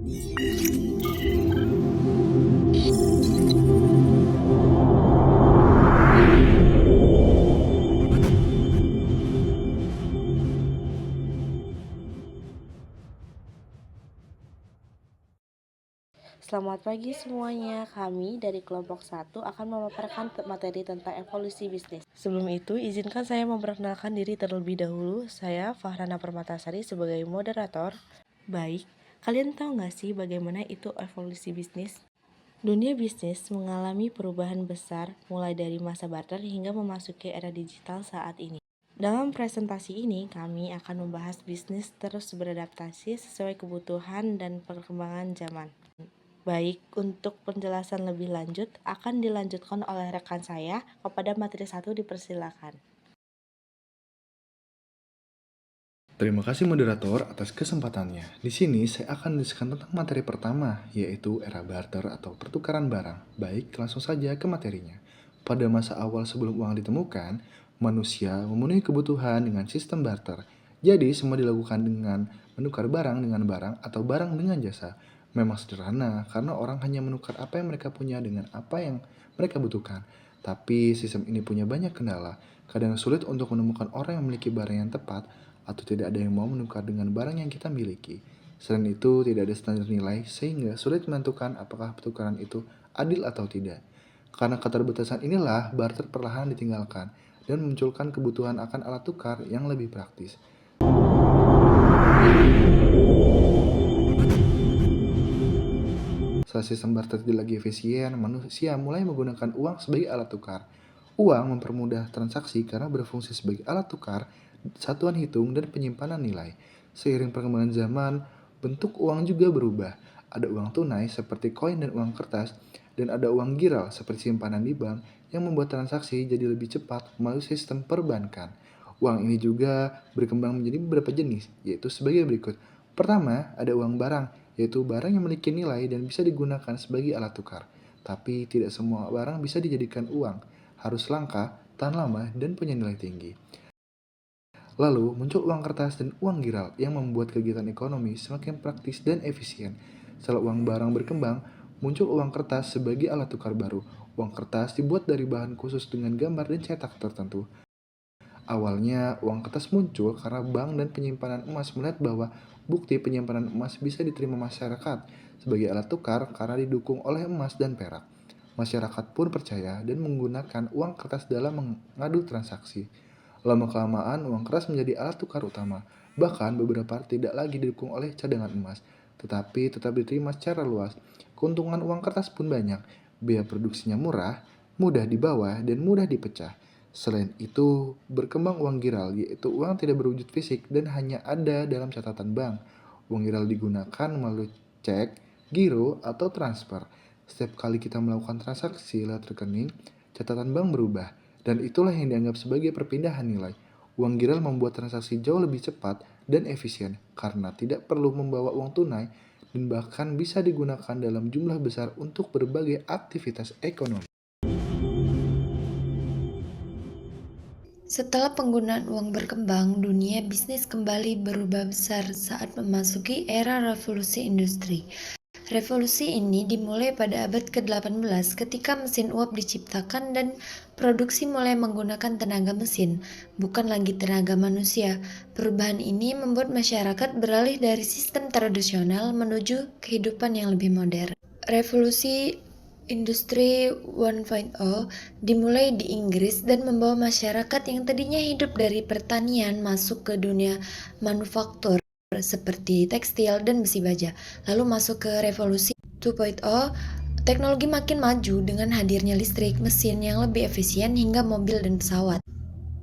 Selamat pagi semuanya, kami dari kelompok 1 akan memaparkan materi tentang evolusi bisnis. Sebelum itu, izinkan saya memperkenalkan diri terlebih dahulu. Saya Fahrana Permatasari sebagai moderator. Baik, kalian tahu nggak sih bagaimana itu evolusi bisnis? Dunia bisnis mengalami perubahan besar mulai dari masa barter hingga memasuki era digital saat ini. Dalam presentasi ini, kami akan membahas bisnis terus beradaptasi sesuai kebutuhan dan perkembangan zaman. Baik, untuk penjelasan lebih lanjut akan dilanjutkan oleh rekan saya. Kepada materi 1 dipersilakan. Terima kasih moderator atas kesempatannya. Di sini saya akan menuliskan tentang materi pertama, yaitu era barter atau pertukaran barang. Baik, langsung saja ke materinya. Pada masa awal sebelum uang ditemukan, manusia memenuhi kebutuhan dengan sistem barter. Jadi, semua dilakukan dengan menukar barang dengan barang atau barang dengan jasa. Memang sederhana, karena orang hanya menukar apa yang mereka punya dengan apa yang mereka butuhkan. Tapi sistem ini punya banyak kendala. Kadang sulit untuk menemukan orang yang memiliki barang yang tepat, atau tidak ada yang mau menukar dengan barang yang kita miliki. Selain itu, tidak ada standar nilai, sehingga sulit menentukan apakah pertukaran itu adil atau tidak. Karena keterbatasan inilah, barter perlahan ditinggalkan, dan memunculkan kebutuhan akan alat tukar yang lebih praktis. Saat sistem barter tidak lagi efisien, manusia mulai menggunakan uang sebagai alat tukar. Uang mempermudah transaksi karena berfungsi sebagai alat tukar, satuan hitung, dan penyimpanan nilai. Seiring perkembangan zaman, bentuk uang juga berubah. Ada uang tunai seperti koin dan uang kertas, dan ada uang giral seperti simpanan di bank yang membuat transaksi jadi lebih cepat melalui sistem perbankan. Uang ini juga berkembang menjadi beberapa jenis, yaitu sebagai berikut. Pertama, ada uang barang, yaitu barang yang memiliki nilai dan bisa digunakan sebagai alat tukar. Tapi tidak semua barang bisa dijadikan uang, harus langka, tahan lama, dan punya nilai tinggi. Lalu muncul uang kertas dan uang giral yang membuat kegiatan ekonomi semakin praktis dan efisien. Setelah uang barang berkembang, muncul uang kertas sebagai alat tukar baru. Uang kertas dibuat dari bahan khusus dengan gambar dan cetak tertentu. Awalnya, uang kertas muncul karena bank dan penyimpanan emas melihat bahwa bukti penyimpanan emas bisa diterima masyarakat sebagai alat tukar karena didukung oleh emas dan perak. Masyarakat pun percaya dan menggunakan uang kertas dalam mengadu transaksi. Lama-kelamaan, uang kertas menjadi alat tukar utama. Bahkan beberapa tidak lagi didukung oleh cadangan emas, tetapi tetap diterima secara luas. Keuntungan uang kertas pun banyak. Biaya produksinya murah, mudah dibawa, dan mudah dipecah. Selain itu, berkembang uang giral, yaitu uang tidak berwujud fisik dan hanya ada dalam catatan bank. Uang giral digunakan melalui cek, giro, atau transfer. Setiap kali kita melakukan transaksi lewat rekening, catatan bank berubah, dan itulah yang dianggap sebagai perpindahan nilai. Uang giral membuat transaksi jauh lebih cepat dan efisien karena tidak perlu membawa uang tunai dan bahkan bisa digunakan dalam jumlah besar untuk berbagai aktivitas ekonomi. Setelah penggunaan uang berkembang, dunia bisnis kembali berubah besar saat memasuki era revolusi industri. Revolusi ini dimulai pada abad ke-18 ketika mesin uap diciptakan dan produksi mulai menggunakan tenaga mesin, bukan lagi tenaga manusia. Perubahan ini membuat masyarakat beralih dari sistem tradisional menuju kehidupan yang lebih modern. Revolusi Industri 1.0 dimulai di Inggris dan membawa masyarakat yang tadinya hidup dari pertanian masuk ke dunia manufaktur seperti tekstil dan besi baja. Lalu masuk ke revolusi 2.0, teknologi makin maju dengan hadirnya listrik, mesin yang lebih efisien hingga mobil dan pesawat.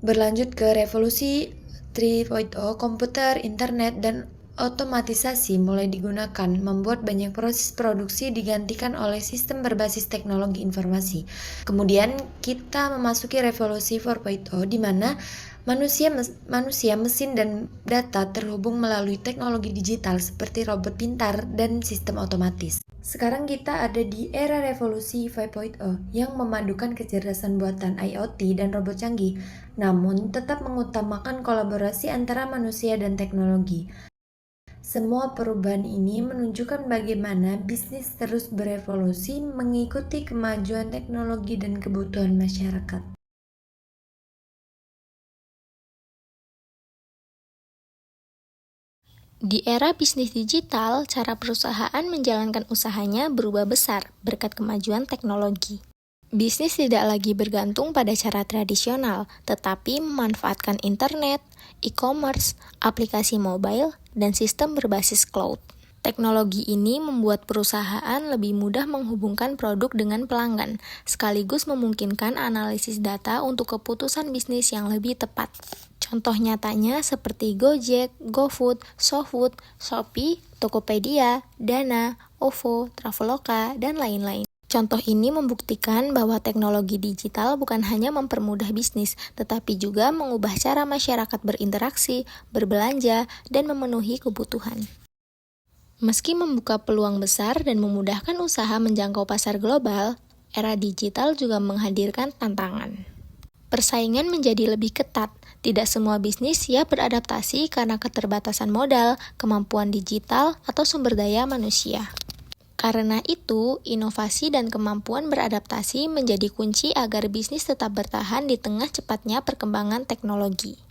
Berlanjut ke revolusi 3.0, komputer, internet, dan otomatisasi mulai digunakan, membuat banyak proses produksi digantikan oleh sistem berbasis teknologi informasi. Kemudian kita memasuki revolusi 4.0 di mana manusia, mesin, dan data terhubung melalui teknologi digital seperti robot pintar dan sistem otomatis. Sekarang kita ada di era revolusi 5.0 yang memadukan kecerdasan buatan IoT dan robot canggih, namun tetap mengutamakan kolaborasi antara manusia dan teknologi. Semua perubahan ini menunjukkan bagaimana bisnis terus berevolusi mengikuti kemajuan teknologi dan kebutuhan masyarakat. Di era bisnis digital, cara perusahaan menjalankan usahanya berubah besar berkat kemajuan teknologi. Bisnis tidak lagi bergantung pada cara tradisional, tetapi memanfaatkan internet, e-commerce, aplikasi mobile, dan sistem berbasis cloud. Teknologi ini membuat perusahaan lebih mudah menghubungkan produk dengan pelanggan, sekaligus memungkinkan analisis data untuk keputusan bisnis yang lebih tepat. Contoh nyatanya seperti Gojek, GoFood, SoFood, Shopee, Tokopedia, Dana, OVO, Traveloka, dan lain-lain. Contoh ini membuktikan bahwa teknologi digital bukan hanya mempermudah bisnis, tetapi juga mengubah cara masyarakat berinteraksi, berbelanja, dan memenuhi kebutuhan. Meski membuka peluang besar dan memudahkan usaha menjangkau pasar global, era digital juga menghadirkan tantangan. Persaingan menjadi lebih ketat. Tidak semua bisnis siap beradaptasi karena keterbatasan modal, kemampuan digital, atau sumber daya manusia. Karena itu, inovasi dan kemampuan beradaptasi menjadi kunci agar bisnis tetap bertahan di tengah cepatnya perkembangan teknologi.